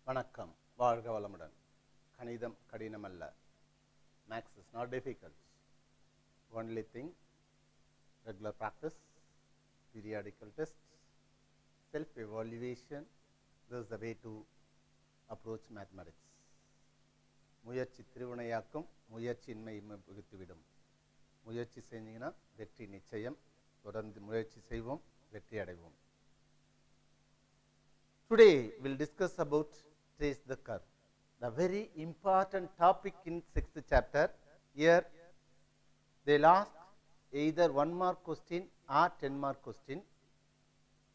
வணக்கம், வாழ்க வளமுடன். கணிதம் கடினமல்ல. Maths is not difficult. Only thing, regular practice, periodical tests, self-evaluation. This is the way to approach mathematics. முயற்சி திருவினையாக்கும், முயற்சியின்மை புகுத்திவிடும். முயற்சி செஞ்சீங்கன்னா வெற்றி நிச்சயம். தொடர்ந்து முயற்சி செய்வோம், வெற்றி அடைவோம். Today we will discuss about trace the curve, the very important topic in 6th chapter. Here they will ask either 1 mark question or 10 mark question.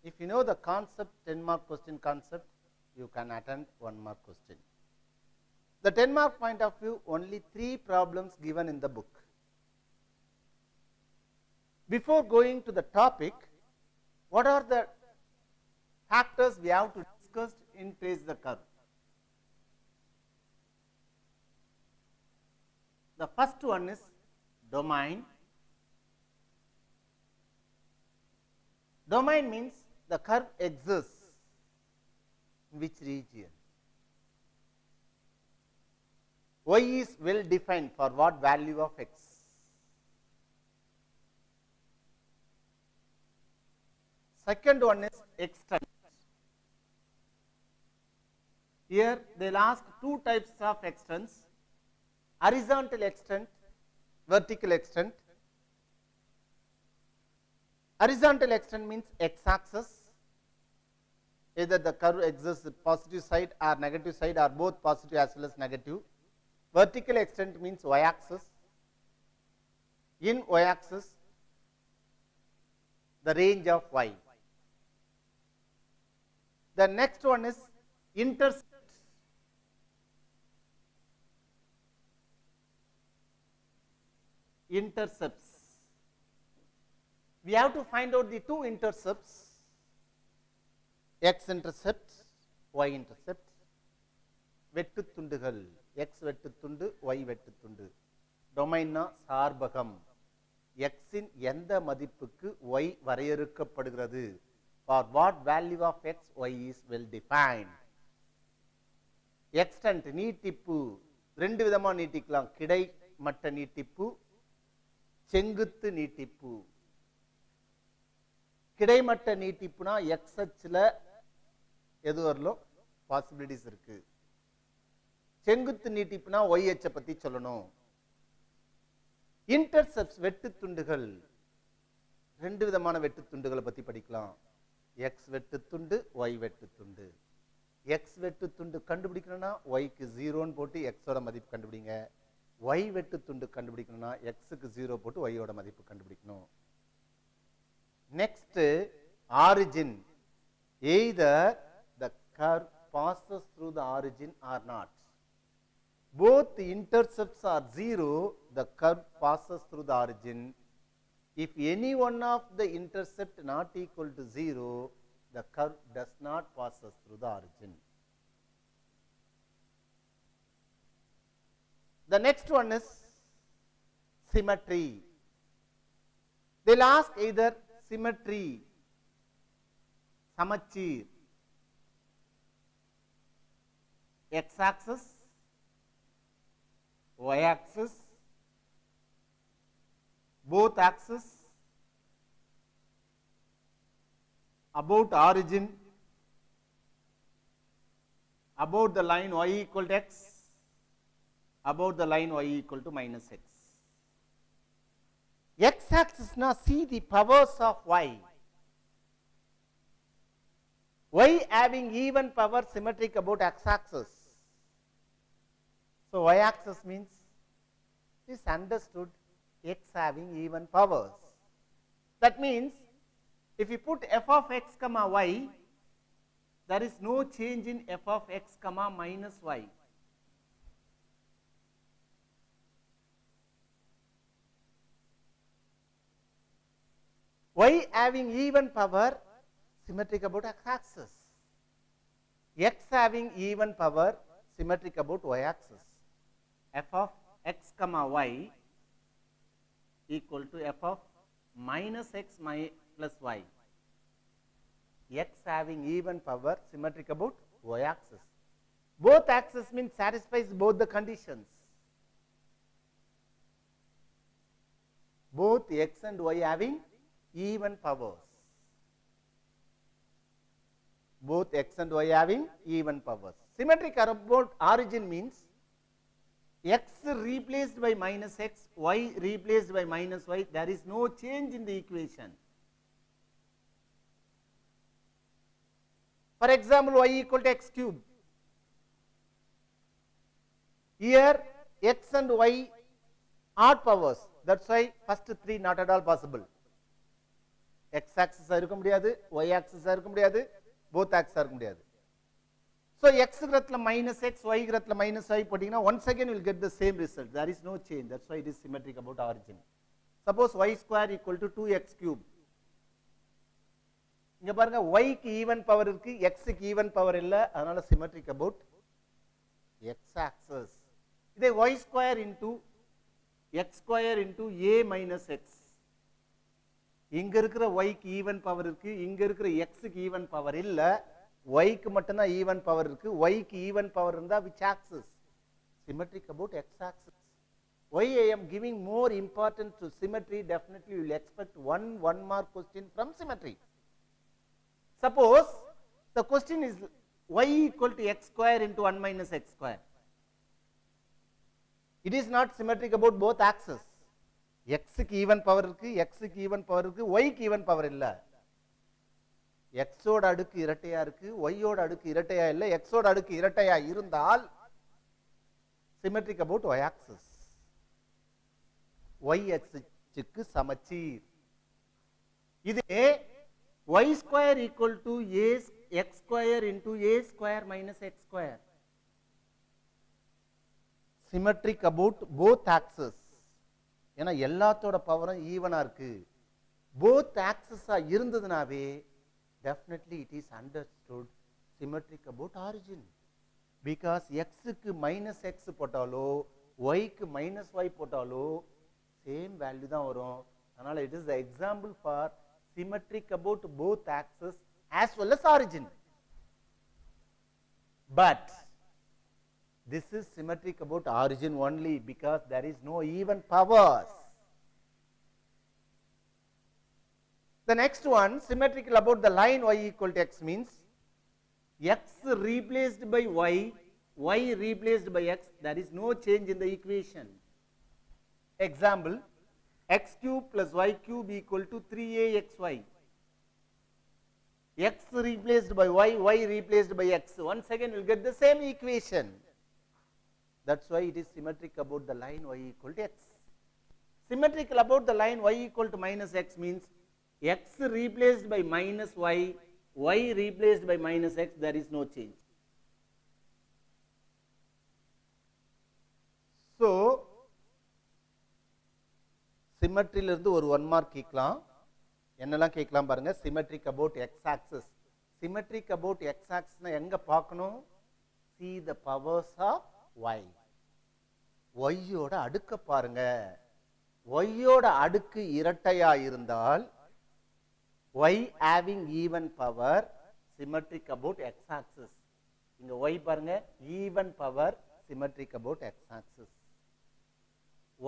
If you know the concept, 10 mark question concept, you can attend 1 mark question. The 10 mark point of view, only 3 problems given in the book. Before going to the topic, what are the factors we have to discuss in trace the curve? The first one is domain. Domain means the curve exists in which region. Y is well defined for what value of x. Second one is extent. Here they will ask 2 types of extents: horizontal extent, vertical extent. Horizontal extent means x axis, either the curve exists positive side or negative side or both positive as well as negative. Vertical extent means y axis. In y axis, the range of y. The next one is intercept. Intercepts. We have to find out the 2 intercepts: x intercept, y intercept. வெட்டு துண்டுகள், x வெட்டு துண்டு, y வெட்டு துண்டு. டொமைன்னா சார்பகம். x இன் எந்த மதிப்புக்கு y வரையறுக்கப்படுகிறது? For what value of x, y is well defined. Extent, நீட்டிப்பு. 2 விதமா நீட்டிக்கலாம்: கிடைமட்ட நீட்டிப்பு, செங்குத்து நீட்டிப்பு. கிடைமட்ட நீட்டிப்புனா x அச்சுல எது வரலும் பாசிபிலிட்டிஸ் இருக்கு. செங்குத்து நீட்டிப்புனா y அச்சை பத்தி சொல்லணும். இன்டர்செப்ட்ஸ், வெட்டு துண்டுகள். 2 விதமான வெட்டு துண்டுகளை பத்தி படிக்கலாம்: x வெட்டு துண்டு, y வெட்டு துண்டு. x வெட்டு துண்டு கண்டுபிடிக்கணும்னா y க்கு 0 போட்டு x ஓட மதிப்பு கண்டுபிடிங்க. y வெட்டு துண்டு கண்டுபிடிக்கணும்னா x க்கு 0 போட்டு y ஓட மதிப்பு கண்டுபிடிக்கணும். Next, origin. Either the curve passes through the origin or not. Both the intercepts are 0, the curve passes through the origin. If any one of the intercept not equal to 0, the curve does not passes through the origin. The next one is symmetry. They will ask either symmetry, சமச்சீர், x axis, y axis, both axes, about origin, about the line y equal to x, about the line y equal to minus x. X axis, now see the powers of y. Y having even power symmetric about x axis. So y axis means is understood x having even powers. That means if you put f of x comma y, there is no change in f of x comma minus y. Y having even power symmetric about x axis. X having even power symmetric about y axis. F of x comma y equal to f of minus x plus y. X having even power symmetric about y axis. Both axes means satisfies both the conditions. Both x and y having even powers. Both x and y having even powers. Symmetric about origin means x replaced by minus x, y replaced by minus y. There is no change in the equation. For example, y equal to x cube. Here x and y odd powers. That's why first three not at all possible. X axis irukka mudiyadhu, y axis irukka mudiyadhu, both axes irukka mudiyadhu. So x grathla minus x, y grathla minus y pottingna once again you will get the same result. There is no change. That's why it is symmetric about origin. Suppose y square equal to 2x cube. இங்க பாருங்க y க்கு even power இருக்கு, x க்கு even power இல்ல, அதனால symmetric about x axis. இதே y square into x square into a minus x. இங்க இருக்கிற y க்கு even power இருக்கு, இங்க இருக்கிற x க்கு even power இல்ல, y க்கு மட்டும் தான் even power இருக்கு, y க்கு even power இருந்தா which axis? Symmetric about x axis. Why I am giving more importance to symmetry? Definitely you will expect one mark question from symmetry. Suppose the question is y equal to x square into 1 minus x square. It is not symmetric about both axes. X க்கு even power இருக்கு, x க்கு even power இருக்கு, y க்கு even power இல்ல. x ஓட அடுக்கு இரட்டையா இருக்கு, y ஓட அடுக்கு இரட்டையா இல்ல. x ஓட அடுக்கு இரட்டையா இருந்தால் symmetric about y axis. y axis-க்கு சமச்சீர். இதே y square equal to a x square into a square minus x square. Symmetric about both axes. ஏன்னா எல்லாத்தோட பவரும் ஈவனா இருக்கு. Both axes இருந்ததுனாவே definitely it is understood symmetric about origin. Because x க்கு minus x போட்டாலோ y க்கு minus y போட்டாலோ same value தான் வரும். அதனால it is the example for symmetric about both axes as well as origin. But this is symmetric about origin only because there is no even powers. The next one, symmetrical about the line y equal to x means x replaced by y, y replaced by x, there is no change in the equation. Example, x cube plus y cube equal to 3axy. X replaced by y, y replaced by x. Once again we will get the same equation. That's why it is symmetric about the line y equal to x. Symmetrical about the line y equal to minus x means x replaced by minus y, y replaced by minus x, there is no change. So, symmetry இருந்து ஒரு 1 mark கேட்கலாம். என்னெல்லாம் கேட்கலாம் பாருங்க. Symmetric about x axis. Symmetric about x axis னா எங்க பார்க்கணும்? See the powers of y. y ஓட அடுக்க பாருங்க. y ஓட அடுக்கு இரட்டையா இருந்தால் y having even power, symmetric about x axis. இங்க y பாருங்க, even power, symmetric about x axis.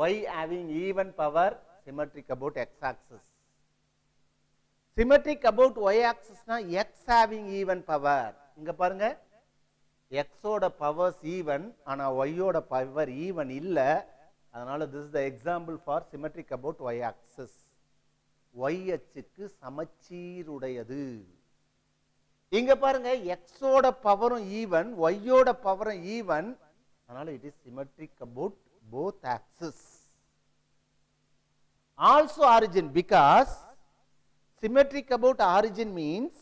y having even power, symmetric about x axis. Symmetric about y axis na x having even power. இங்க பாருங்க, x ஓட powers even, ஆனா y ஓட power even இல்ல. அதனால this is the example for symmetric about y axis. y அச்சுக்கு சமச்சீருடையது. இங்க பாருங்க, x ஓட பவரும் even, y ஓட பவரும் even, அதனால it is symmetric about both axes. Also origin, because symmetric about origin means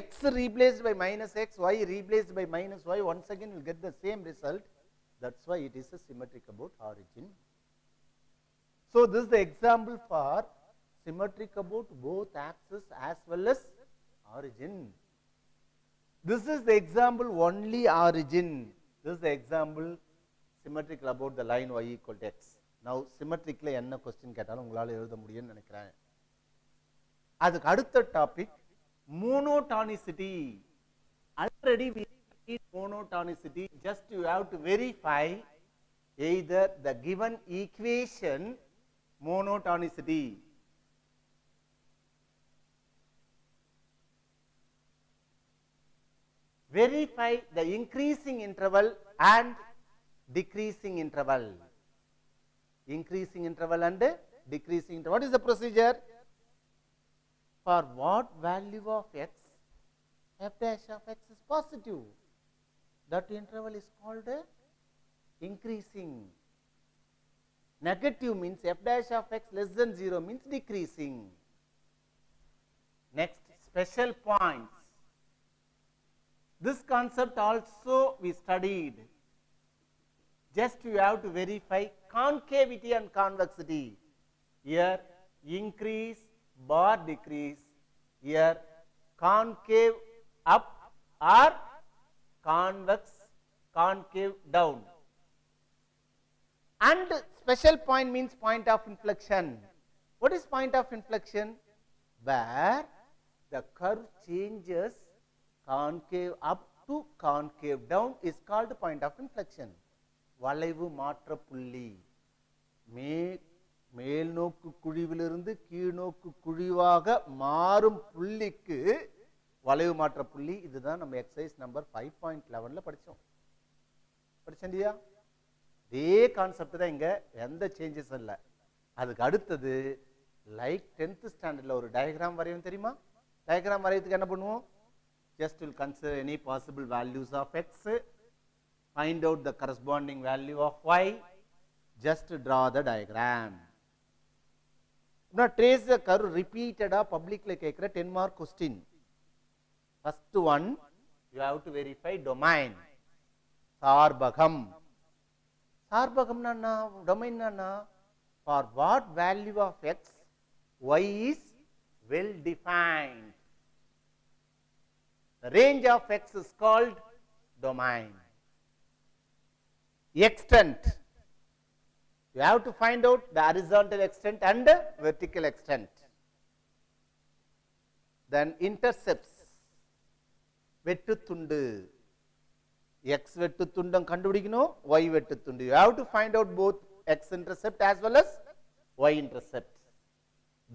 x replaced by minus x, y replaced by minus y, once again you will get the same result. That's why it is a symmetric about origin. So this is the example for symmetric about both axes as well as origin. This is the example only origin. This is the example symmetrical about the line y equal to x. Now symmetrically என்ன question கேட்டாலும் உங்களால எழுத முடியும்னு நினைக்கிறேன். அதுக்கு அடுத்த topic monotonicity. Already we In monotonicity, just you have to verify either the given equation monotonicity. Verify the increasing interval and decreasing interval. Increasing interval and decreasing interval. What is the procedure? For what value of x, f dash of x is positive, that interval is called increasing. Negative means f dash of x less than 0 means decreasing. Next, special points. This concept also we studied. Just you have to verify concavity and convexity. Here increase bar decrease, here concave up or convex concave down. And special point means point of inflection. What is point of inflection? Where the curve changes concave up to concave down is called point of inflection. வளைவு மாற்ற புள்ளி. மேல் நோக்கு குழிவிலிருந்து கீழ் நோக்கு குழிவாக மாறும் புள்ளிக்கு வளைவு மாற்ற புள்ளி. இதுதான் நம்ம எக்ஸசைஸ் நம்பர் 5.11 படிச்சோம். படிச்சண்டியா? இதே கான்செப்ட் தான் இங்க, எந்த சேஞ்சஸ் இல்ல. அதுக்கு அடுத்தது லைக் 10th ஸ்டாண்டர்ட்ல ஒரு டயகிராம் வரையும் தெரியுமா? டயகிராம் வரையறதுக்கு என்ன பண்ணுவோம்? Just will consider any possible values of x, find out the corresponding value of y, just draw the diagram. Now trace the curve repeated public like 10 mark question. First one, you have to verify domain. Sarbagam. Sarbagam na domain na, for what value of x, y is well defined. The range of x is called domain. Extent. You have to find out the horizontal extent and vertical extent. Then intercepts. வெட்டுத்துண்டு. X வெட்டுத்துண்டம் கண்டுபிடிக்கணும், y வெட்டுத்துண்டு. You have to find out both x intercept as well as y intercept.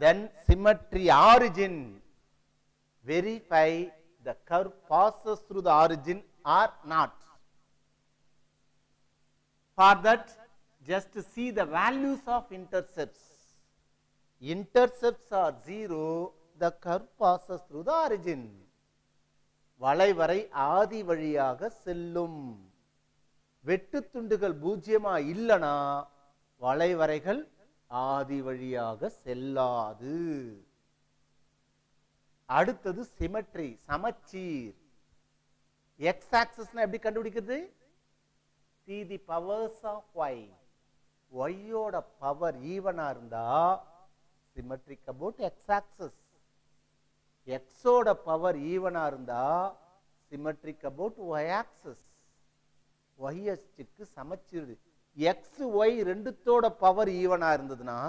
Then symmetry origin. Verify the curve passes through the origin or not. For that, just see the values of intercepts. Intercepts are 0, the curve passes through the origin. வளைவரை ஆதி வழியாக செல்லும். வெட்டுத்துண்டுகள் பூஜ்ஜியமா இல்லனா வளைவரைகள் ஆதி வழியாக செல்லாது. அடுத்தது symmetry, சமச்சீர். X ஆக்சிஸ்னா எப்படி கண்டுபிடிக்கிறது? see the powers of y. y ஓட பவர் ஈவனா இருந்தா symmetric about x axis. x ஓட பவர் ஈவனா இருந்தா symmetric about y axis. y அச்சுக்கு சமச்சீர். x y ரெண்டுத்தோட பவர் ஈவனா இருந்ததுன்னா,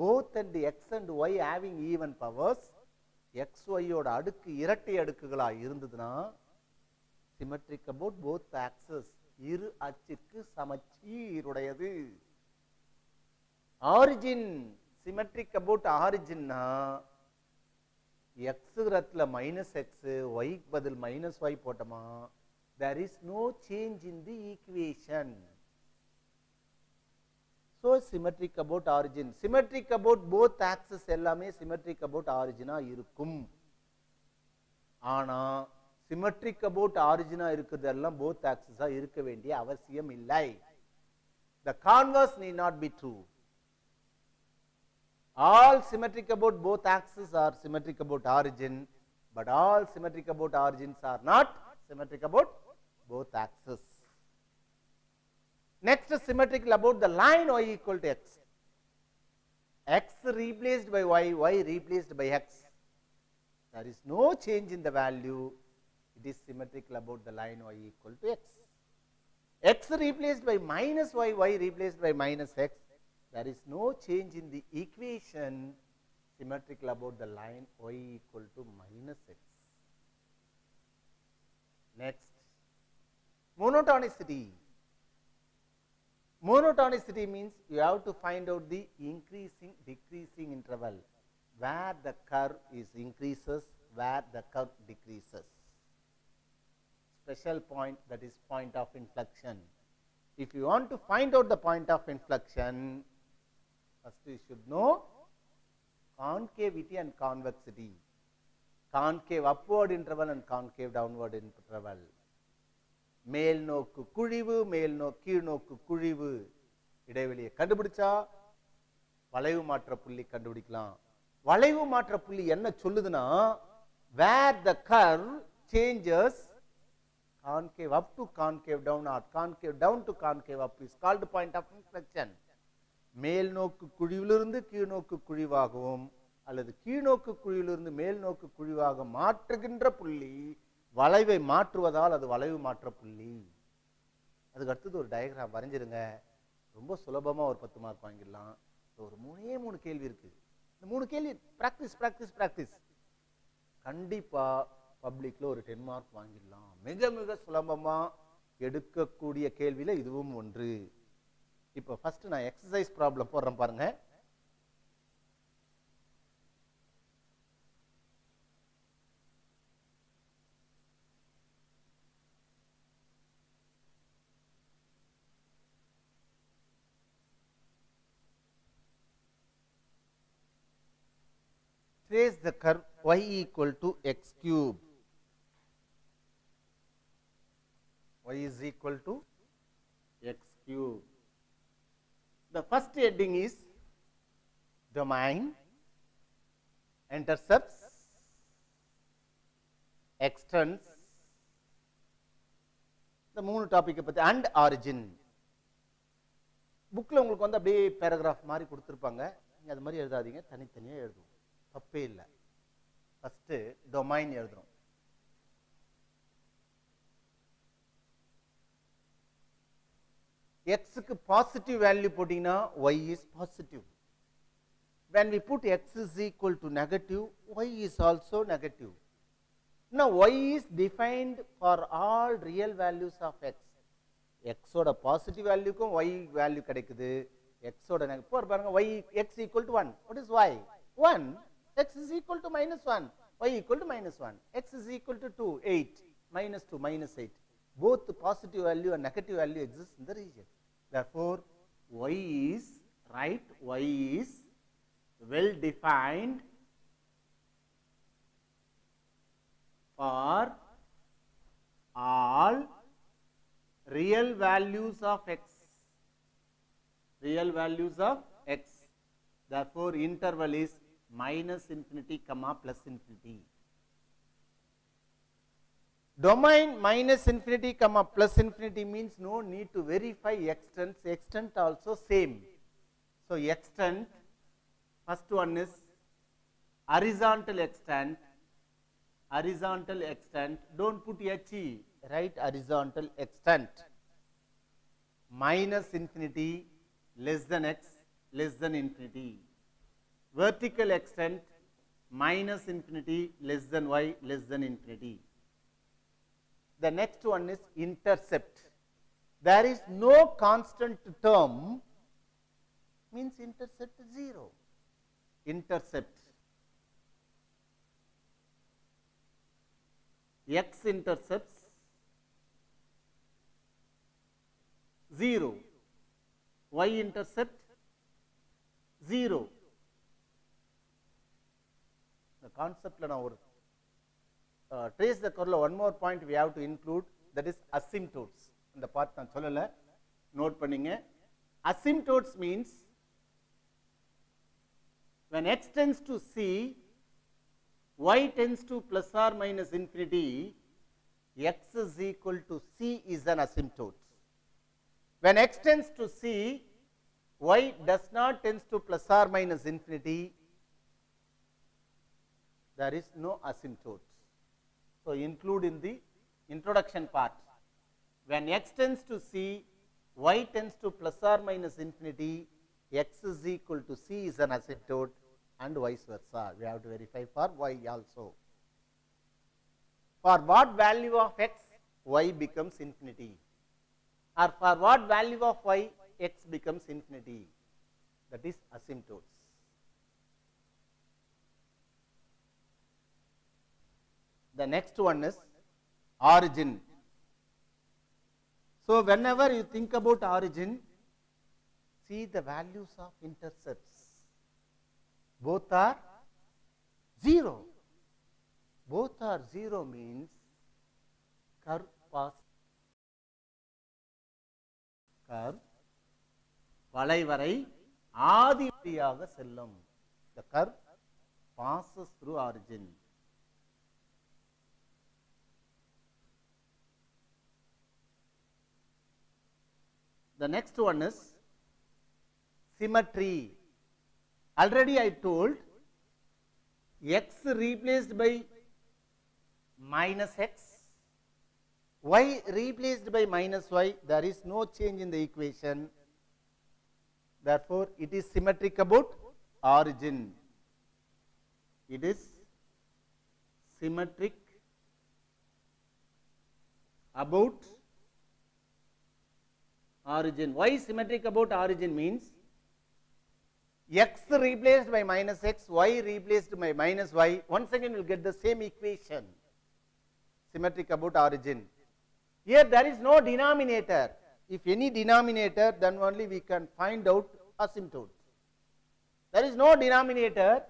both and x and y having even powers, x y ஓட அடுக்கு இரட்டை அடுக்குகளா இருந்ததுன்னா symmetric about both axes. இரு அச்சுக்கு சமச்சீருடையது. ஆரிஜின், சிமெட்ரிக் அபவுட் ஆரிஜின்னா எக்ஸ் இடத்துல மைனஸ் எக்ஸ், ஒய்க்கு பதில் மைனஸ் ஒய் போட்டோமா, there is no change in the equation. So symmetric about origin. Symmetric about both axes எல்லாமே symmetric about origin இருக்கும். ஆனா symmetric about origin இருக்குதெல்லாம் both axes இருக்க வேண்டிய அவசியம் இல்லை. The converse need not be true. All symmetric about both axes are symmetric about origin, but all symmetric about origins are not symmetric about both axes. Next is symmetrical about the line y equal to x. X replaced by y, y replaced by x. There is no change in the value. It is symmetrical about the line y equal to x. X replaced by minus y, y replaced by minus x. There is no change in the equation. Symmetrical about the line y equal to minus x. Next, monotonicity. Monotonicity means you have to find out the increasing, decreasing interval, where the curve is increases, where the curve decreases. Special point, that is point of inflection. If you want to find out the point of inflection, first you should know concavity and convexity. Concave upward interval and concave downward interval. மேல் நோக்கு குழிவு, கீழ் நோக்கு குழிவு இடைவெளியை கண்டுபிடிச்சா வளைவு மாற்ற புள்ளி கண்டுபிடிக்கலாம். வளைவு மாற்ற புள்ளி என்ன சொல்லுதுன்னா, where the curve changes concave up to concave down or concave down to concave up is called point of inflection. மேல் நோக்கு குழிவிலிருந்து கீழ் நோக்கு குழிவாகவும் அல்லது கீழ் நோக்கு குழிவிலிருந்து மேல் நோக்கு குழிவாக மாற்றுகின்ற புள்ளி வளைவை மாற்றுவதால் அது வளைவு மாற்ற புள்ளி. அதுக்கு அடுத்தது ஒரு டயக்ராம் வரைஞ்சிருங்க. ரொம்ப சுலபமா ஒரு 10 மார்க் வாங்கிடலாம். ஒரு 3 கேள்வி இருக்கு. இந்த 3 கேள்வி பிராக்டிஸ் பிராக்டிஸ் பிராக்டிஸ். கண்டிப்பா பப்ளிக்ல ஒரு 10 மார்க் வாங்கிடலாம். மிக மிக சுலபமா எடுக்கக்கூடிய கேள்வியில இதுவும் ஒன்று. இப்போ ஃபர்ஸ்ட் நான் எக்ஸசைஸ் ப்ராப்ளம் போடுறேன் பாருங்க. Trace the curve y equal to x cube. Y is equal to x cube. The first heading is domain, intercepts, extends. The 3 topic பத்தி and origin. புக்ல உங்களுக்கு வந்து அப்படியே பேராகிராஃப் மாதிரி கொடுத்திருப்பாங்க. நீங்க அது மாதிரி எழுதாதீங்க, தனித்தனியா எழுதுவோம். தப்பே இல்லை. ஃபர்ஸ்ட் டொமைன் எழுதுறோம். x க்கு பாசிட்டிவ் வேல்யூ போட்டீங்கன்னா y is positive. When we put x is equal to negative, y is also negative. Now y is defined for all real values of x. x ஓட positive வேல்யூக்கும் y value கிடைக்குது. x ஓட negative பாருங்க, y x equal to 1. What is y? 1. X is equal to minus 1, y equal to minus 1, x is equal to 2, 8, minus 2, minus 8. Both the positive value and negative value exist in the region. Therefore, y is right, y is well defined for all real values of x. Real values of x. Therefore, interval is minus infinity comma plus infinity. Domain minus infinity comma plus infinity means no need to verify extents. Extent also same. So extent, first one is horizontal extent. Horizontal extent, don't put he, write horizontal extent. Minus infinity less than x less than infinity. Vertical extent minus infinity less than y less than infinity. The next one is intercept. There is no constant term, means intercept 0. Intercept. X intercepts 0. Y intercept 0. The concept now trace the curve. One more point we have to include, that is asymptotes. In the part நான் சொல்லல, note பண்ணீங்க. Asymptotes means when x tends to c, y tends to plus or minus infinity, x is equal to c is an asymptote. When x tends to c, y does not tends to plus or minus infinity, there is no asymptote. So include in the introduction part. When x tends to c, y tends to plus or minus infinity, x is equal to c is an asymptote and vice versa. We have to verify for y also. For what value of x, y becomes infinity. or for what value of y x becomes infinity. That is asymptotes. The next one is origin. So whenever you think about origin, see the values of intercepts. Both are 0. Both are 0 means curve வளைவரை ஆதியாக செல்லும். The curve passes through origin. The next one is symmetry. Already I told x replaced by minus x, y replaced by minus y, there is no change in the equation. Therefore, it is symmetric about origin. It is symmetric about origin. Why symmetric about origin means x replaced by minus x, y replaced by minus y, once again we will get the same equation. Symmetric about origin. Here there is no denominator. If any denominator, then only we can find out asymptote. There is no denominator,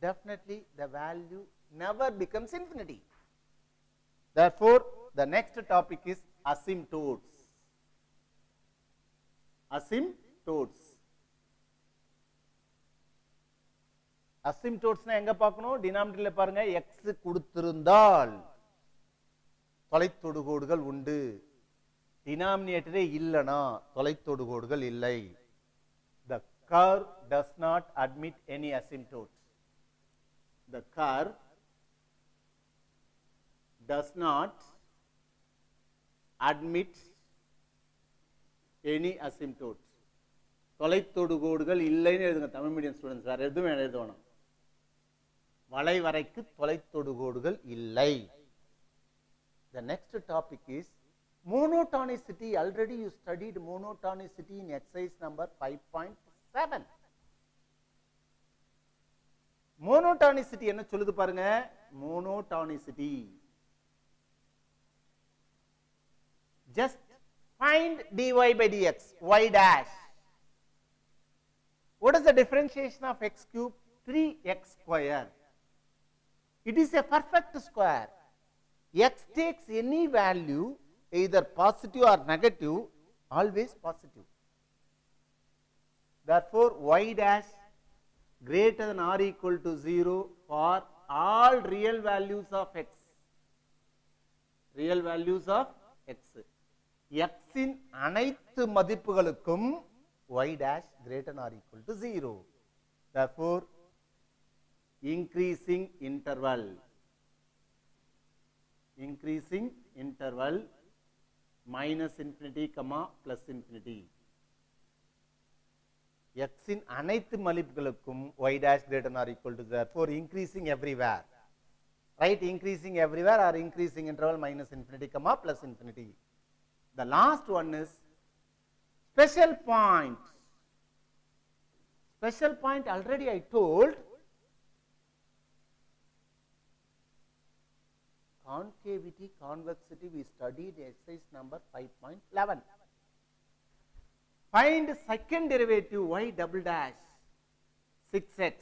definitely the value never becomes infinity. Therefore, the next topic is asymptotes. Asymptotes. Asymptotes na enga paakano, denominator la parunga x kuduthirundal தொலைத்தொடுகோடுகள் உண்டு. டினாமினேட்டரே இல்லனா தொலைத்தொடுகோடுகள் இல்லை. The curve does not admit any asymptote. The curve does not admit any asymptote. தொலைத்தொடுகோடுகள் இல்லைன்னு எழுதுங்க Tamil medium students, வேற எதுவும் எழுதணும். வளைவரைக்கு தொலைத்தொடுகோடுகள் இல்லை. The next topic is monotonicity. Already you studied monotonicity in exercise number 5.7. Monotonicity என்ன சொல்லுது பாருங்க. Monotonicity. Just find dy by dx, y dash. What is the differentiation of x cube? 3x square. It is a perfect square. X takes any value, either positive or negative, always positive. Therefore, y dash greater than or equal to 0 for all real values of x. Real values of x. X in அனைத்து மதிப்புகளுக்கும் y dash greater than or equal to 0. Therefore, increasing interval. Increasing interval minus infinity comma plus infinity. X in அனைத்து மதிப்புகளுக்கும் y dash greater than or equal to 0. Therefore, increasing everywhere. Right? Increasing everywhere or increasing interval minus infinity comma plus infinity. The last one is special point. Special point already I told. Concavity, convexity we studied exercise number 5.11. Find second derivative y double dash 6x.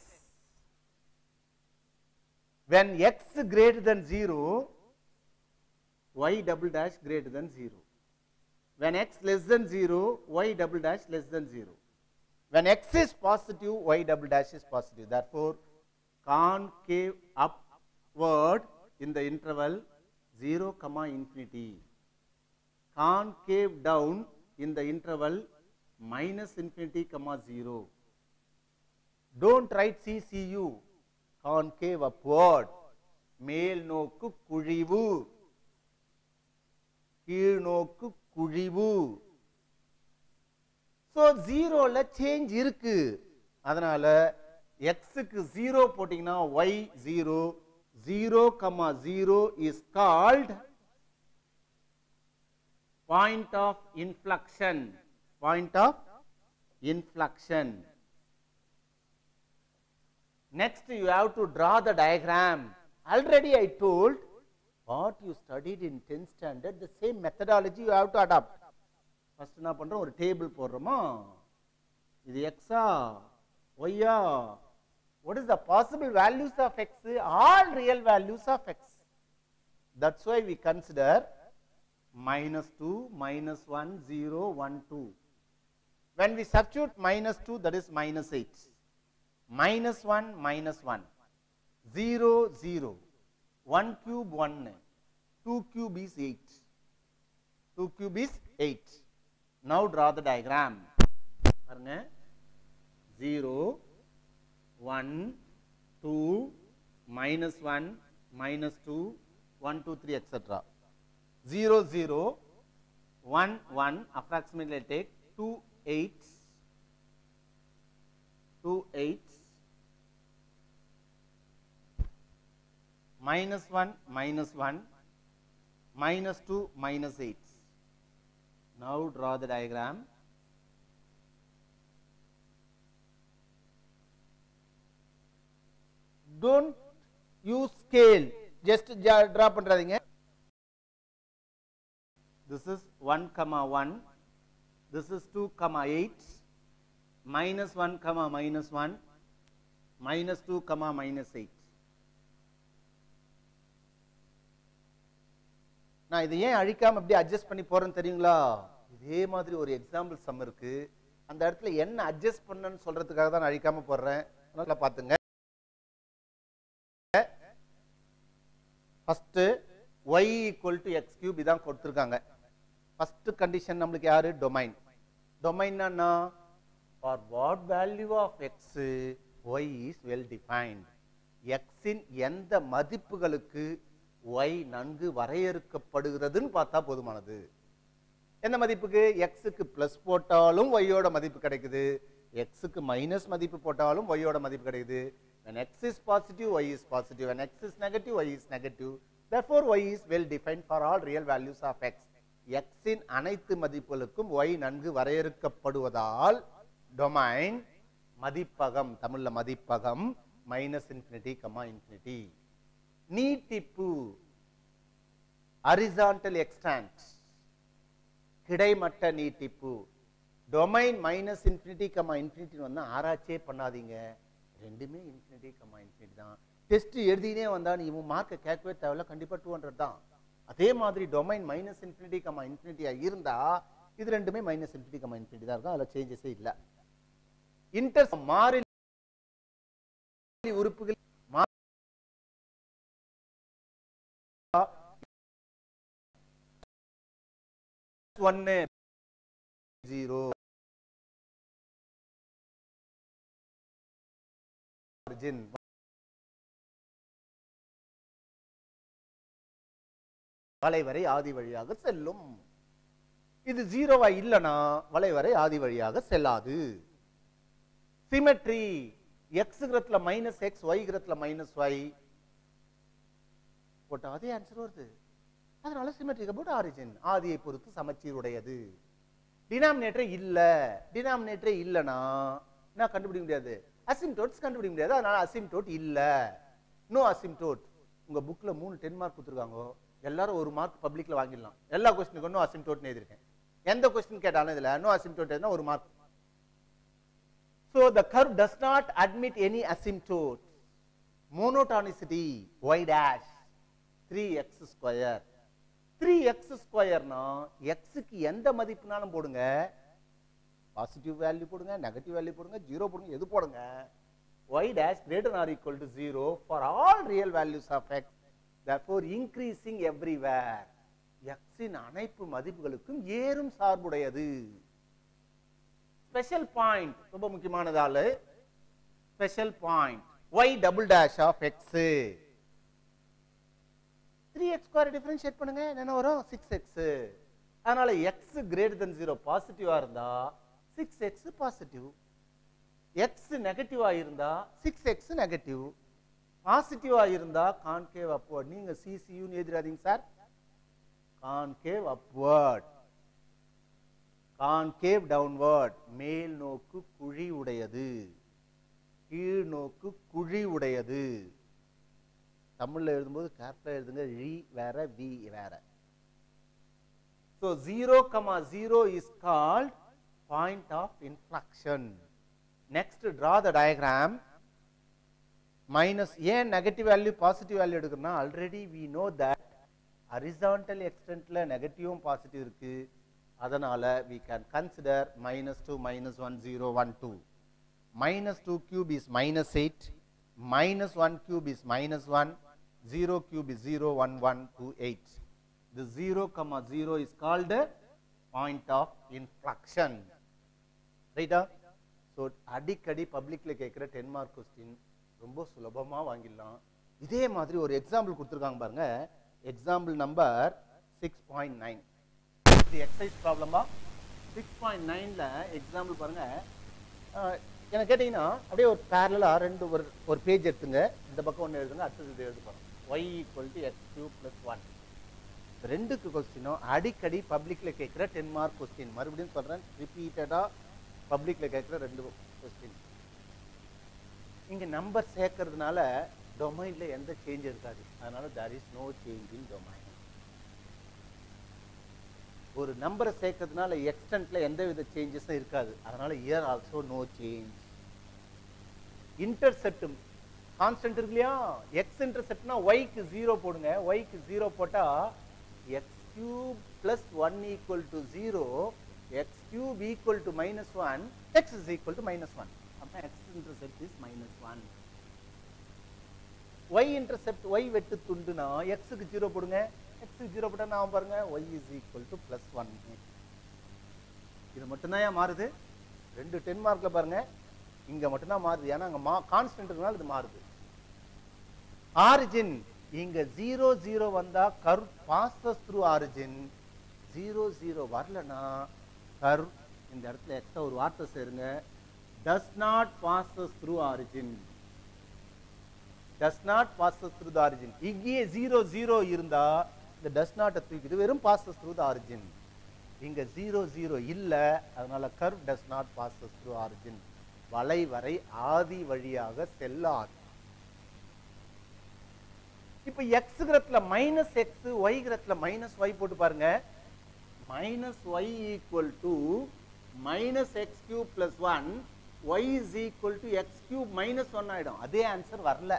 When x greater than 0, y double dash greater than 0. When x less than 0, y double dash less than 0. When x is positive, y double dash is positive. Therefore, concave upward in the interval 0 comma infinity, concave down in the interval minus infinity comma 0. Don't write CCU, concave upward, மேல் நோக்கு குழிவு, கீழ் நோக்கு குழிவு. So 0 ல change இருக்கு. அதனால x க்கு 0 போட்டீங்கன்னா y 0, 0 comma 0 is called point of inflection, point of inflection. Next you have to draw the diagram. Already I told what you studied in 10th standard, the same methodology you have to adopt. First என்ன பண்றோம், ஒரு table போடுறோமா, இது x y what is the possible values of x? All real values of x. That's why we consider -2, -1, 0, 1, 2. When we substitute -2, that is -8. -1, -1. 0, 0. 1 cube 1. 2 cube is 8. 2 cube is 8. Now draw the diagram. 0, 1, 2, -1, -2, 1, 2, 3, etc. 0, 0, 1, 1, approximately I take 2 8s, 2 8s, -1, -1, -2, -8. Now draw the diagram. Don't use scale, just draw பண்றாதீங்க. This is 1, 1. This is 2, 8. -1, -1. -2, -8. நான் இதை ஏன் அழிக்காம அப்படியே adjust பண்ணி போறேன்னு தெரியுங்களா? இதே மாதிரி ஒரு எக்ஸாம்பிள் சம் இருக்கு, அந்த இடத்துல என்ன அட்ஜஸ்ட் பண்ணணும்னு சொல்றதுக்காக தான் நான் அழிக்காம போடுறேன். அதனால பாத்துங்க. ஃபர்ஸ்ட் y = x cube இதான் கொடுத்திருக்காங்க. ஃபர்ஸ்ட் கண்டிஷன் நமக்கு யாரு? டொமைன். டொமைன்னா என்ன? for what value of x y is well defined. x இன் எந்த மதிப்புகளுக்கு y நன்கு வரையறுக்கப்படுகிறதுன்னு பார்த்தா போதுமானது. எந்த மதிப்புக்கு? x க்கு பிளஸ் போட்டாலும் y யோட மதிப்பு கிடைக்குது, x க்கு மைனஸ் மதிப்பு போட்டாலும் y யோட மதிப்பு கிடைக்குது. when x is positive, y is positive. when x is negative, y is negative. therefore y is well defined for all real values of x. x இன் அனைத்து மதிப்புகளுக்கும் y நன்கு வரையறுக்கப்படுவதால் டொமைன் மதிப்பகம், தமிழ்ல மதிப்பகம் -∞, நீட்டிப்பு horizontal extent, கிடைமட்ட நீட்டிப்பு. டொமைன் -∞, வந்தா ஆராய்ச்சியே பண்ணாதீங்க, ரெண்டுமே ∞, தான். டெஸ்ட் எழுதினே வந்தா நீ மார்க்கை கேட்கவே தேவையில்ல, கண்டிப்பா 200 தான். அதே மாதிரி டொமைன் -∞, இருந்தா இது ரெண்டுமே -∞, தான் இருக்கும், அதுல சேஞ்சஸே இல்ல. மாறிலி உறுப்புகள் 1 0 origin வளைவரை ஆதி வழியாக செல்லும். இது 0வா இல்லனா வளைவரை ஆதி வழியாக செல்லாது. சிமெட்ரி, x கிரத்துல -x, y கிரத்துல -y போட்டா அதே ஆன்சர் வருது. அதனால சிமெட்ரிக் அபவுட் ஆரிஜின், ஆதியை பொறுத்து சமச்சீர் உடையது. டினாமினேட்டரே இல்ல, டினாமினேட்டரே இல்லனா நான் கண்டுபிடிக்க முடியாது, அசிம்டோட்ஸ் கண்டுபிடிக்க முடியாது. அதனால அசிம்டோட் இல்ல, நோ அசிம்டோட். உங்க புக்ல 3 10 மார்க் கொடுத்துருக்காங்க, எல்லாரும் 1 மார்க் பப்ளிக்ல வாங்கிடலாம். எல்லா क्वेश्चनக்கும் நோ அசிம்டோட் எழுதிருக்கேன். எந்த क्वेश्चन கேட்டாலும் இதுல நோ அசிம்டோட் எழுதினா 1 mark. So the curve does not admit any asymptote. Monotonicity y dash 3x square. 3x square னா x க்கு எந்த மதிப்புனாலும் போடுங்க, பாசிட்டிவ் வேல்யூ போடுங்க, நெகட்டிவ் வேல்யூ போடுங்க, 0 போடுங்க, எது போடுங்க, y dash greater than or equal to 0 for all real values of x. Therefore increasing everywhere. x இன் அனைத்து மதிப்புகளுக்கும் ஏறும் சார்புடையது. ஸ்பெஷல் பாயிண்ட் ரொம்ப முக்கியமானதால special point y double dash of x. 3x square differentiate பண்ணுங்க, என்ன வரும்? 6x. அதனால x greater than 0 பாசிட்டிவா இருந்தா 6x பாசிட்டிவ், x நெகட்டிவா இருந்தா 6x நெகட்டிவ், பாசிட்டிவா இருந்தா கான்கேவ் அப்வர்ட். நீங்க CCU ன்னு எழுதிராதீங்க சார், கான்கேவ் அப்வர்ட். கான்கேவ் டவுன்வர்ட், மேல் நோக்கு குழி உடையது, கீழ் நோக்கு குழி உடையது. தமிழ்ல எழுதும்போது கேர்ஃபுல்லா எழுதுங்க, ழி வேற வி வேற. So 0,0 is called point of inflection. Next draw the diagram. Minus ஏன் நெகட்டிவ் வேல்யூ பாசிட்டிவ் வேல்யூ எடுக்கணும்னா already we know that horizontal extentல நெகட்டிவும் பாசிட்டிவ் இருக்கு. அதனால we can consider -2 -1 0 1 2. -2 cube is -8, -1 cube is -1, 0 cube is 0 1 1 2 8. The 0,0 is called point of inflection. Right? So அடிக்கடி பப்ளிக்ல கேட்கிற 10 mark question ரொம்ப சுலபமா வாங்கிடலாம். இதே மாதிரி ஒரு எக்ஸாம்பிள் கொடுத்துருக்காங்க பாருங்க. Example number 6.9. இது எக்ஸசைஸ் ப்ராப்ளமா 6.9ல எக்ஸாம்பிள் பாருங்க. என்ன கேட்டீங்கன்னா அப்படியே ஒரு பேரலா ரெண்டு ஒரு பேஜ் எடுத்துங்க. இந்த பக்கம் ஒன்று எழுதுங்க, அடுத்தது இது எழுது பாருங்க. y = x³ + 1. ரெண்டுக்கு கொஸ்டினும் அடிக்கடி பப்ளிக்ல கேட்கிற 10 மார்க் கொஸ்டின். மறுபடியும் சொல்றேன், ரிப்பீட்டடா பப்ளிக்ல கேட்கிற ரெண்டு கொஸ்டின். இங்க நம்பர் சேர்க்கறதுனால டொமைன்ல எந்த சேஞ்ச் இருக்காது. அதனால there is no change in domain. ஒரு நம்பரை சேர்க்கறதுனால எக்ஸ்டென்ட்ல எந்த வித சேஞ்சஸும் இருக்காது. அதனால here also no change. Intercept constant இருக்கு இல்லையா, x இன்டர்செப்ட்னா y க்கு 0 போடுங்க. y க்கு 0 போட்டா x³ + 1 = 0, x³ = -1, x is equal to -1. அப்ப x intercept is -1. y intercept y வெட்டு துண்டுனா x க்கு 0 போடுங்க. x க்கு 0 போட்டா நான் பாருங்க y is equal to +1. இது மட்டும் தான் மாறுது. ரெண்டு 10 மார்க்ல பாருங்க இங்க மட்டும் தான் மாறுது. ஏன்னா அங்க கான்ஸ்டன்ட் இருக்கனால இது மாறுது. ஆரிஜின் இங்க 0 0 வந்தா கர்வ் passes through origin. 0 0 வரலனா கர்வ் இந்த இடத்துல எக்ஸ்ட்ரா ஒரு வார்த்தை சேருங்க, does not passes through origin. does not passes through the origin. இங்கே 0 0 இருந்தா இந்த does not தூக்கிட்டு வெறும் passes through the origin. இங்க 0 0 இல்ல, அதனால curve does not passes through origin. வளைவரை ஆதி வழியாக செல்லாது. இப்ப x கிரத்துல -x, y கிரத்துல -y போட்டு பாருங்க. -y = -x³ + 1, y is equal to x³ - 1 ஆயிடும். அதே ஆன்சர் வரல.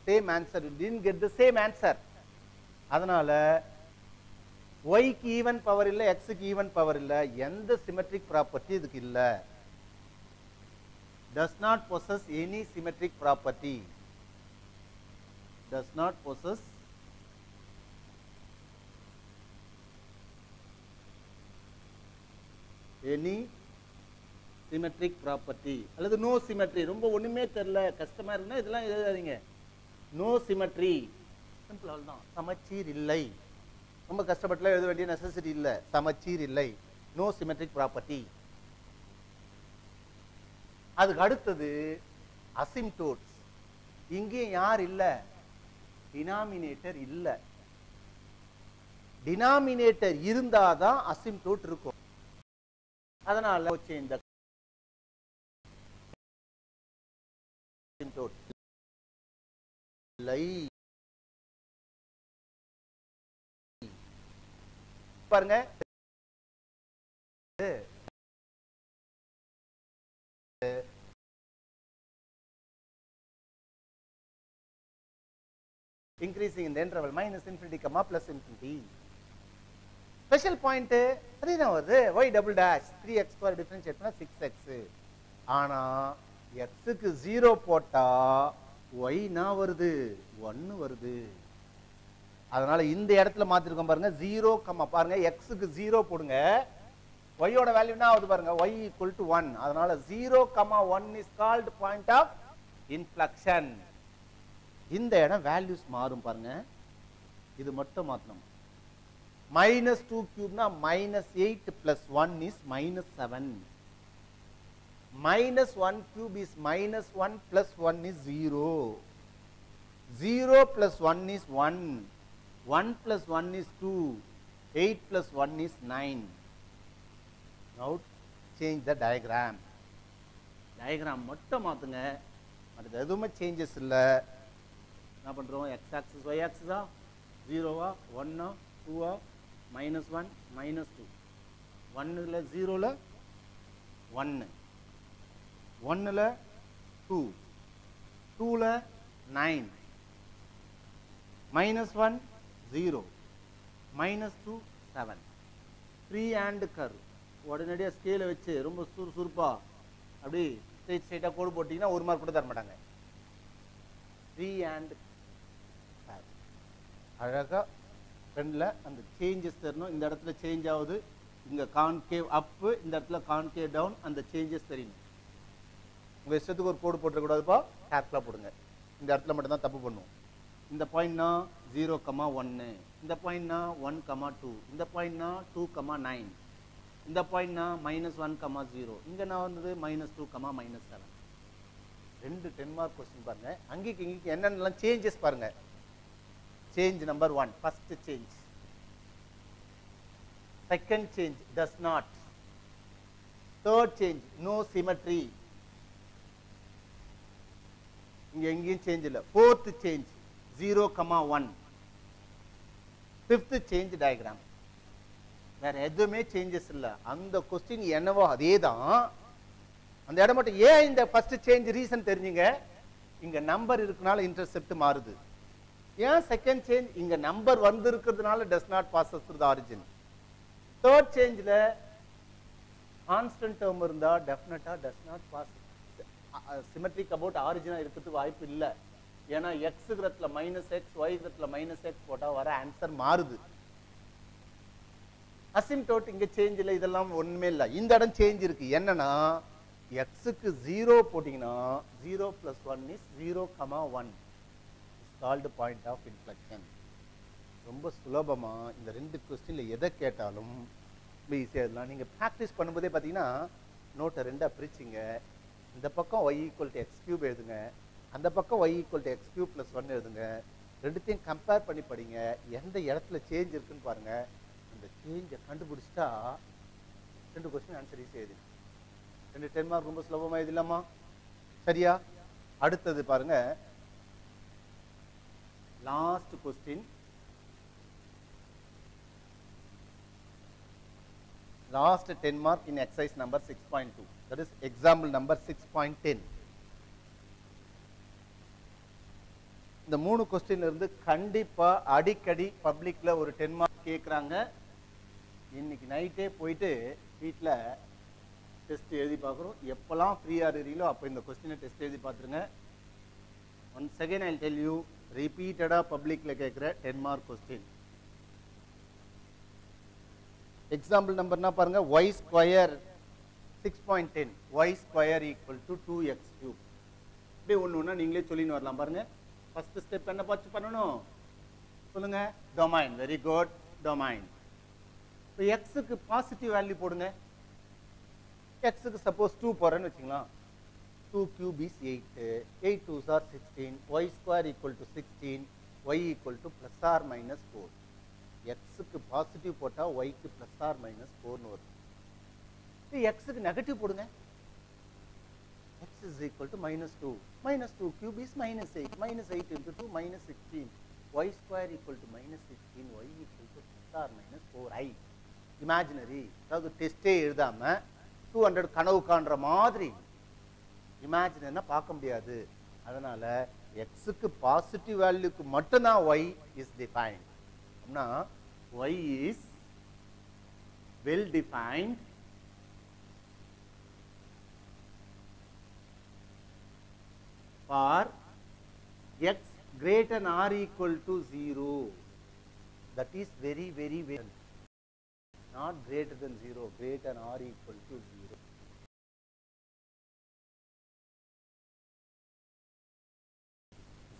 Same answer, you didn't get the same answer. அதனால y க்கு ஈவன் பவர் இல்ல, x க்கு ஈவன் பவர் இல்ல, எந்த சிமெட்ரிக் ப்ராப்பர்ட்டி இதுக்கு இல்ல. does not possess any symmetric property. does not possess any symmetric property. அல்லது no symmetry. ரொம்ப ஒண்ணுமே தெரியல, கஷ்டமா இருக்குன்னா இதெல்லாம் எழுதாதீங்க. no symmetry, சிம்பிள் அவ்வளவுதான். சமச்சீர் இல்லை. ரொம்ப கஷ்டப்பட்டுலாம் எழுத வேண்டிய நெசசிட்டி இல்லை. சமச்சீர் இல்லை, no symmetric property. அதுக்கு அடுத்தது அசிம்டோட்ஸ். இங்கே யார் இல்ல? டினாமினேட்டர் இல்ல. டினாமினேட்டர் இருந்தாதான் அசிம்டோட் இருக்கும். அதனால இந்த அசிம்டோட் இல்லை. பாருங்க, increasing in the interval -∞, +∞. Special point அதுதான் வருது. y double dash 3x² differentiate பண்ணா 6x. ஆனா x க்கு 0 போட்டா y நான் வருது 1 வருது. அதனால இந்த இடத்துல மாத்திருக்கோம் பாருங்க. 0, பாருங்க x க்கு 0 போடுங்க. y ஓட வேல்யூ என்ன ஆகுது பாருங்க, y = 1. அதனால 0, 1 is called point of inflection. இந்த இடம் வேல்யூஸ் மாறும் பாருங்க. இது மட்டும் மாத்தணும். -2³ னா -8 + 1 is -7. -1³ is -1 + 1 is 0. 0 + 1 is 1. 1 + 1 is 2. 8 + 1 is 9. Now change the diagram. Diagram மட்டும் மாத்துங்க. அது எதுவுமே சேஞ்சஸ் இல்ல. என்ன பண்றோம்? x axis y axis 0 1 2 -1 -2. 1 ல 0 ல 1 1 ல 2 2 ல 9 -1 0 -2 7. ஃப்ரீ ஹேண்ட் கர்வ் உடனடியாக ஸ்கேலை வச்சு ரொம்ப சுறுசுறுப்பா அப்படி ஸ்ட்ரைட்டாக கோடு போட்டிங்கன்னா 1 மார்க் கூட தர மாட்டாங்க. ஃப்ரீ ஹேண்ட் கர்வ் அழகாக ஃப்ரெண்டில் அந்த சேஞ்சஸ் தரணும். இந்த இடத்துல சேஞ்ச் ஆகுது, இங்கே கான்கேவ் அப்பு, இந்த இடத்துல கான்கேவ் டவுன், அந்த சேஞ்சஸ் தெரியணும். உங்கள் இஷ்டத்துக்கு ஒரு கோடு போட்டுறக்கூடாதுப்பா, கேர்ஃபுல்லாக போடுங்க. இந்த இடத்துல மட்டும்தான் தப்பு பண்ணுவோம். இந்த பாயிண்ட்னா 0,1, இந்த பாயிண்ட்னா 1,2, இந்த பாயிண்ட்னா 2,9, இந்த பாயிண்ட்னா -1,0, இங்கே நான் வந்தது -2, -7. 2 10 மார்க் கொஸ்டின் பாருங்க. அங்கேக்கு இங்கேக்கு என்னென்னலாம் சேஞ்சஸ் பாருங்க. Change number 1, first change. Second change does not. Third change no symmetry. இங்க எங்கேயும் சேஞ்ச் இல்லை. Fourth change 0,1. Fifth change diagram. வேற எதுவுமே சேஞ்சஸ் இல்லை. அந்த கொஸ்டின் என்னவோ அதே தான். அந்த இடம் மட்டும் ஏன் இந்த ஃபர்ஸ்ட் சேஞ்ச் ரீசன் தெரிஞ்சுங்க. இங்க நம்பர் இருக்கனால இன்டர்செப்ட் மாறுது. ஏன் செகண்ட் சேஞ்ச் இங்க நம்பர் வந்து இருக்கிறதுனால does not pass through the origin. Third சேஞ்ச்ல கான்ஸ்டன்ட் டேர்ம் இருந்தா definitely does not pass. Symmetric about ஆரிஜினா இருக்கிறதுக்கு வாய்ப்பு இல்லை. ஏன்னா எக்ஸ் கிரத்துல -x, y கிரத்துல -x போட்டா வர ஆன்சர் மாறுது. அசிம்டோட் இங்க சேஞ்ச் இல்லை, இதெல்லாம் ஒண்ணுமே இல்லை. இந்த இடம் சேஞ்ச் இருக்கு. என்னன்னா எக்ஸுக்கு 0 போட்டீங்கன்னா 0 + 1 is 0,1. Called point of inflection. ரொம்ப சுலபமா இந்த 2 கொஸ்டின்ல எதை கேட்டாலும் ஈஸியாக எழுதலாம். நீங்க ப்ராக்டிஸ் பண்ணும்போதே பார்த்தீங்கன்னா நோட்டை 2ஆ பிரிச்சிங்க. இந்த பக்கம் y = x³ எழுதுங்க, அந்த பக்கம் y = x³ + 1 எழுதுங்க. ரெண்டுத்தையும் கம்பேர் பண்ணி படிங்க. எந்த இடத்துல சேஞ்ச் இருக்குன்னு பாருங்க. அந்த சேஞ்சை கண்டுபிடிச்சிட்டா 2 கொஸ்டின் ஆன்சர் ஈஸியாக எழுதி 2 10 மார்க் ரொம்ப சுலபமாக எழுதலாமா? சரியா? அடுத்தது பாருங்க, last question. Last 10 mark in exercise number 6.2. That is example number 6.10. இந்த 3 கொஸ்டின்ல இருந்து கண்டிப்பா அடிக்கடி பப்ளிக்ல ஒரு 10 மார்க் கேக்குறாங்க. இன்னைக்கு நைட்டே போயிட்டு வீட்டில் டெஸ்ட் எழுதி பார்க்குறோம். எப்பெல்லாம் ஃப்ரீயாக இருக்கிறீங்களோ அப்போ இந்த கொஸ்டினை டெஸ்ட் எழுதி பார்த்துருங்க. Once again I tell you, ரிப்பீட்டடாக பப்ளிக்கில் கேட்குற 10 மார்க் கொஸ்டின். எக்ஸாம்பிள் நம்பர்னா பாருங்க, y² 6.10, y² = 2x³. இப்படி ஒன்று ஒன்றா நீங்களே சொல்லின்னு வரலாம் பாருங்க. ஃபர்ஸ்ட் ஸ்டெப் என்ன பார்த்து பண்ணணும் சொல்லுங்க? டொமைன். Very good, domain. இப்போ எக்ஸுக்கு பாசிட்டிவ் வேல்யூ போடுங்க. எக்ஸுக்கு சப்போஸ் 2 போறேன்னு வச்சுக்கலாம். 2³ is 8, 8 2s are 16, y² = 16, y = +or -4. எக்ஸுக்கு பாசிட்டிவ் போட்டா ஒய்க்கு +or -4ன்னு வரும். எக்ஸுக்கு நெகட்டிவ் போடுங்க. x is equal to -2. -2³ is -8. -8 into 2 -16. y² = -16. y = +or -4i. Imaginary. அதாவது டெஸ்டே எழுதாம 200 கனவு காண்ற மாதிரி இமேஜினரினா பார்க்க முடியாது. அதனால எக்ஸுக்கு பாசிட்டிவ் வேல்யூக்கு மட்டும்தான் y is defined. அப்படின்னா y is well defined for x greater than or equal to 0. That is very not greater than 0, greater than or equal to 0.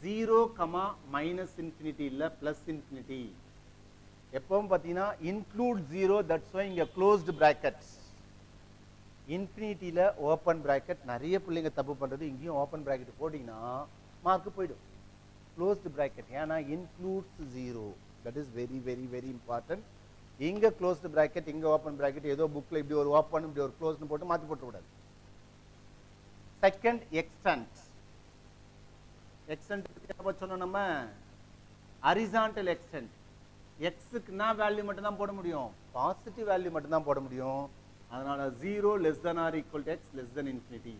Zero comma -infinity இல்ல +infinity. எப்பவும் பார்த்தீங்கன்னா include 0, that's why இங்க closed brackets. இன்ஃபினிட்டியில் open bracket நிறைய பிள்ளைங்க தப்பு பண்ணுறது. இங்கேயும் open bracket போட்டிங்கன்னா மார்க்கு போயிடும். க்ளோஸ்டு பிராக்கெட் ஏன்னா includes 0. That is very important. இங்க க்ளோஸ்டு பிராக்கெட் இங்க ஓப்பன் பிராக்கெட் ஏதோ புக்ல இப்படி ஒரு ஓப்பன் இப்படி ஒரு க்ளோஸ்னு போட்டு மாத்தி போட்டு கூடாது. Second extend. எக்ஸ்டென்ட் பத்தி சொன்னோம் நம்ம ஹரிசான்டல் எக்ஸ்டென்ட். எக்ஸுக்கு என்ன வேல்யூ மட்டும் தான் போட முடியும், பாசிட்டிவ் வேல்யூ மட்டும் தான் போட முடியும். அதனால 0 less than or equal to x less than infinity.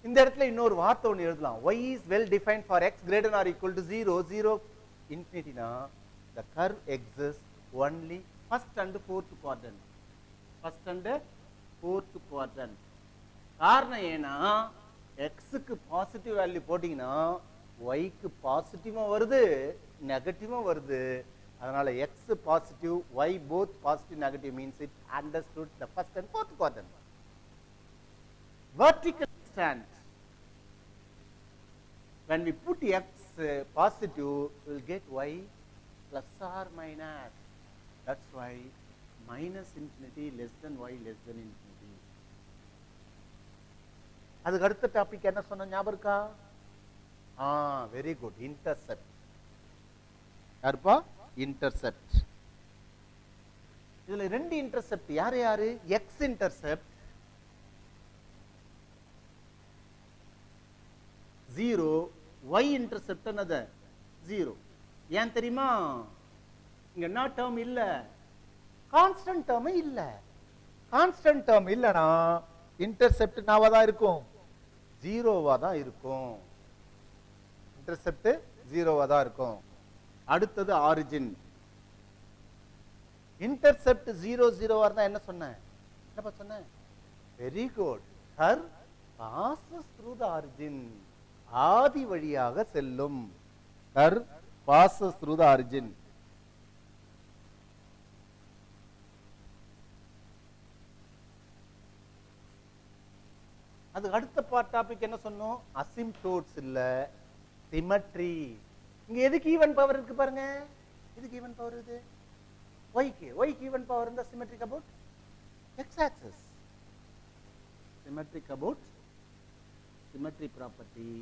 இந்த இடத்துல இன்னொரு வார்த்தை ஒன்று எழுதலாம். y is well defined for x greater than or equal to 0 0 infinity னா the curve exists only first and fourth quadrant. first and fourth quadrant. காரணம் ஏன்னா xக்கு positive value போட்டீங்கன்னா yக்கு பாசிட்டிவும் வருது நெகட்டிவும் வருது. அதனால x positive, y both positive negative means it understood the first and fourth quadrant. Vertical extent. When we put x positive, we will get y plus or minus. That's why minus infinity less than y less than infinity. அதுக்கு அடுத்த topic என்ன சொன்ன ஞாபகம் இருக்கா? Very good, intercept. யாருப்பா? Intercept. இதுல ரெண்டு intercept. யாரு யாரு? எக்ஸ் இன்டர்செப்ட் 0, y இன்டர்செப்ட் என்னது 0. ஏன் தெரியுமா? இங்க என்ன டேர்ம் இல்ல, கான்ஸ்டன்ட் டேர்ம் இல்ல. கான்ஸ்டன்ட் டேர்ம் இல்லனா இன்டர்செப்ட் என்னவா தான் இருக்கும்? 0வா தான் இருக்கும். இன்டர்செப்ட் 0வா தான் இருக்கும். அடுத்தது ஆரிஜின். இன்டர்செப்ட் 0 0வா இருந்தா என்ன சொன்னேன்? என்னப்பா சொன்னேன்? Very good. Curve passes through the origin. ஆதி வழியாக செல்லும். Curve passes through the origin. அது அடுத்த டாபிக் என்ன சொன்னோம்? அசிம்ப்டோட்ஸ் இல்ல, சிமெட்ரி. இங்க எதுக்கு ஈவன் பவர் இருக்கு பாருங்க. எதுக்கு ஈவன் பவர்? இது yக்கு ஈவன் பவர் இருந்தா symmetric about x axis. Symmetric about symmetry property.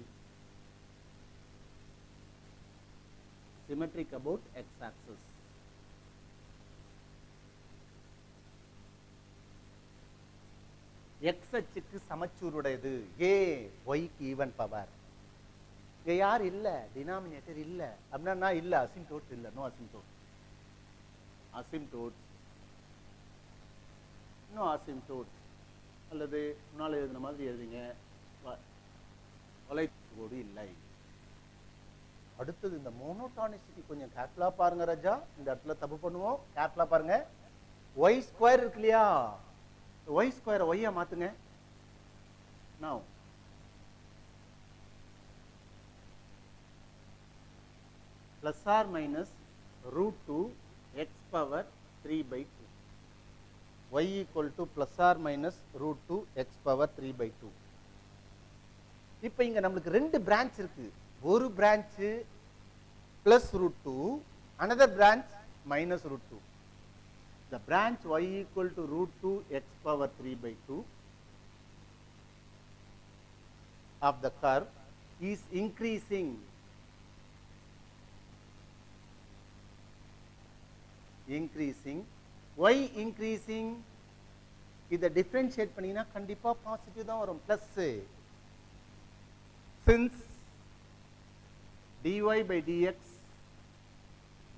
Symmetric about x axis. x அச்சுக்கு சமச்சூருடையது. a yக்கு ஈவன் பவர். இங்க யார் இல்ல? டினாமினேட்டர் இல்ல. அப்படின்னா இல்ல, அசிம்ப்டோட் இல்ல. No asymptote. Asymptote no asymptote. அல்லது முன்னால எழுதின மாதிரி எழுதிங்க, தொலைக்கோடு இல்லை. அடுத்தது இந்த மோனோடானிசிட்டி கொஞ்சம் கேர்ஃபுல்லா பாருங்க ராஜா. இந்த இடத்துல தப்பு பண்ணுவோம். கேர்ஃபுல்லா பாருங்க. y ஸ்கொயர் இருக்கு இல்லையா? y ஸ்கொயரை y-ஆ மாத்துங்க. now plus or minus root 2 x power 3 by 2. y equal to plus or minus root 2 x power 3 by 2. இப்போ இங்க நமக்கு ரெண்டு பிரான்ச் இருக்கு. ஒரு branch plus root 2, another branch minus root 2. The branch y equal to root 2 x power 3 by 2 of the curve is increasing. Why increasing? இதை differentiate பண்ணீங்கன்னா கண்டிப்பா positive தான் வரும், plus. Since dy by dx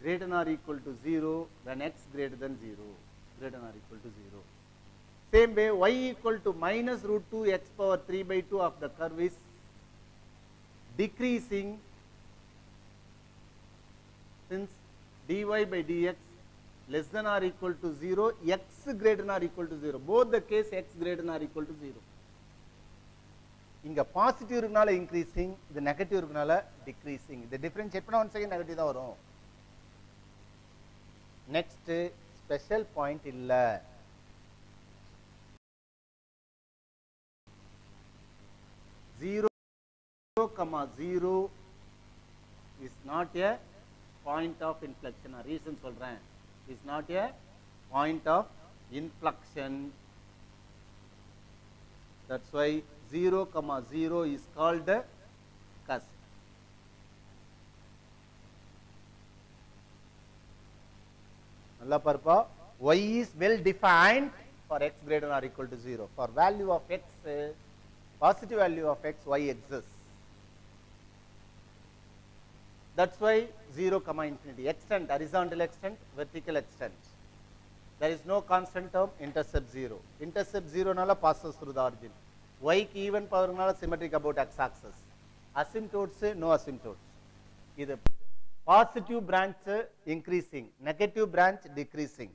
greater than or equal to 0 when x greater than 0, greater than or equal to 0. Same way, y equal to minus root 2 x power 3 by 2 of the curve is decreasing since dy by dx less than or equal to 0, x greater than or equal to 0. Both the case x greater than or equal to 0. இங்க positive இருக்கனால increasing, இது negative இருக்கனால decreasing. இது differentiate பண்ணா 1 second negative தான் வரும். Next special point இல்ல. comma 0 is not a point of inflection. Reason சொல்றேன். is not a point of inflection. That's why 0 comma 0 is called cusp. நல்லா பார்ப்பா. Y is well defined for x greater than or equal to 0. For value of x, positive value of x, y exists. That's why 0 comma infinity. Extent, horizontal extent, vertical extent. There is no constant term, intercept 0. Intercept 0 nala passes through the origin. Y ki even power nala symmetric about x axis. Asymptotes, no asymptotes. This positive branch increasing, negative branch decreasing.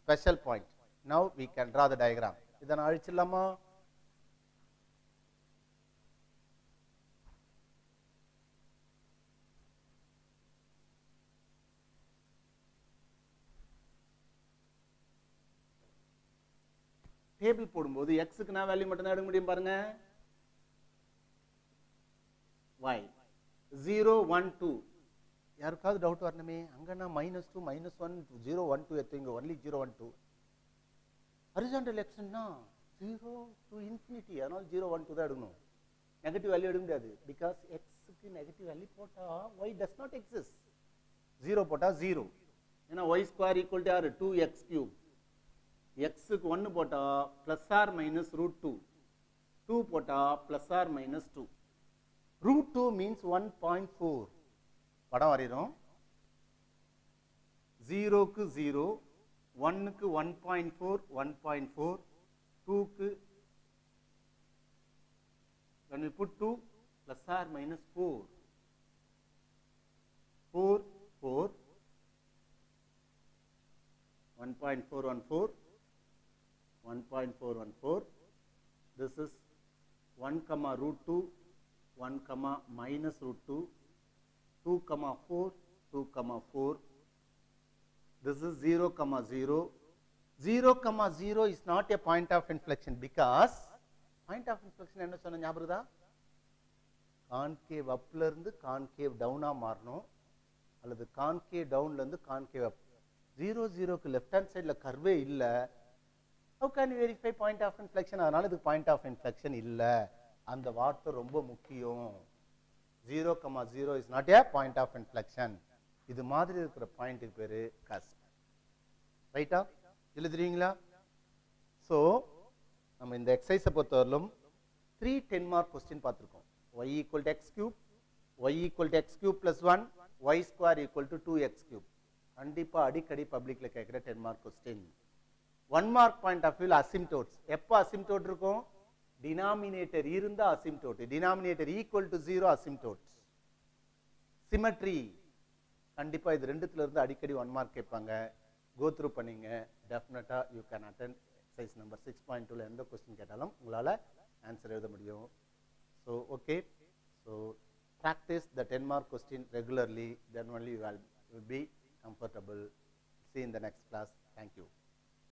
Special point. Now we can draw the diagram. Idan azhichillama. Table போடும்போது x க்கு நான் value மட்டும் தான் எடுக்க முடியும் பாருங்க. y 0 1 2. யாருக்காவது doubt வரணுமே, அங்கனா -2 -1 0 1 2 எத்தீங்க, only 0 1 2. ஹரிசாண்டல் எக்ஸ்டென்ட்னா 0 to infinity, அதனால 0 1 2 தான் எடுக்கணும். நெகட்டிவ் வேல்யூ எடுக்க முடியாது. பிகாஸ் x க்கு நெகட்டிவ் வேல்யூ போட்டா y does not exist. 0 போட்டா 0. ஏனா y ஸ்கொயர் ஈக்குவல் டு ஆர் 2x3. x க்கு 1 போட்டா plus or minus root 2. 2 போட்டா plus or minus 2. root 2 means 1.4. படம் வரையறோம். 0 க்கு 0, 1 க்கு 1.4, 1.4, 2 க்கு when we put 2 plus or minus 4, 4, 4, 1.414, 1.414. This is 1 comma root 2, 1 comma minus root 2, 2 comma 4, 2 comma 4. This is 0 comma 0. 0 comma 0 is not a point of inflection because point of inflection என்ன சொன்ன ஞாபகம் இருக்கா? Concave அப்ல இருந்து கான்கேவ் டவுனா மாறணும், அல்லது concave டவுன்ல இருந்து கான்கேவ் அப். 0 0 க்கு லெஃப்ட் ஹேண்ட் சைடுல கர்வே இல்ல. How can you verify point of inflection? அதனால இது point of inflection இல்ல. அந்த வார்த்தை ரொம்ப முக்கியம். 0 0 is not a point of inflection. இது மாதிரி இருக்கிற பாயிண்ட்க்கு பேரு cusp. ரைட்டா? எழுதுறீங்களா? சோ நம்ம இந்த எக்ஸர்சைஸை பொறுத்தவரையிலும் 3 10 மார்க் கொஸ்டின் பார்த்திருக்கோம். y equal to x cube, y equal to x cube plus 1, y square equal to 2x cube. கண்டிப்பா அடிக்கடி பப்ளிக்ல கேட்கிற 10 mark question. 1 mark point of வியூல அசிம்டோட்ஸ். எப்ப அசிம்டோட் இருக்கும்? டினாமினேட்டர் இருந்தா asymptote. Denominator equal to 0 asymptote. Symmetry கண்டிப்பா இது ரெண்டுத்துல இருந்து அடிக்கடி 1 மார்க் கேட்பாங்க. கோ த்ரூ பண்ணீங்க. Definitely you can attend exercise number 6.2ல எந்த கொஸ்டின் கேட்டாலும் உங்களால ஆன்சர் எழுத முடியும். So okay, so practice the 10 mark question regularly, then only you will be comfortable. See you in the next class. Thank you.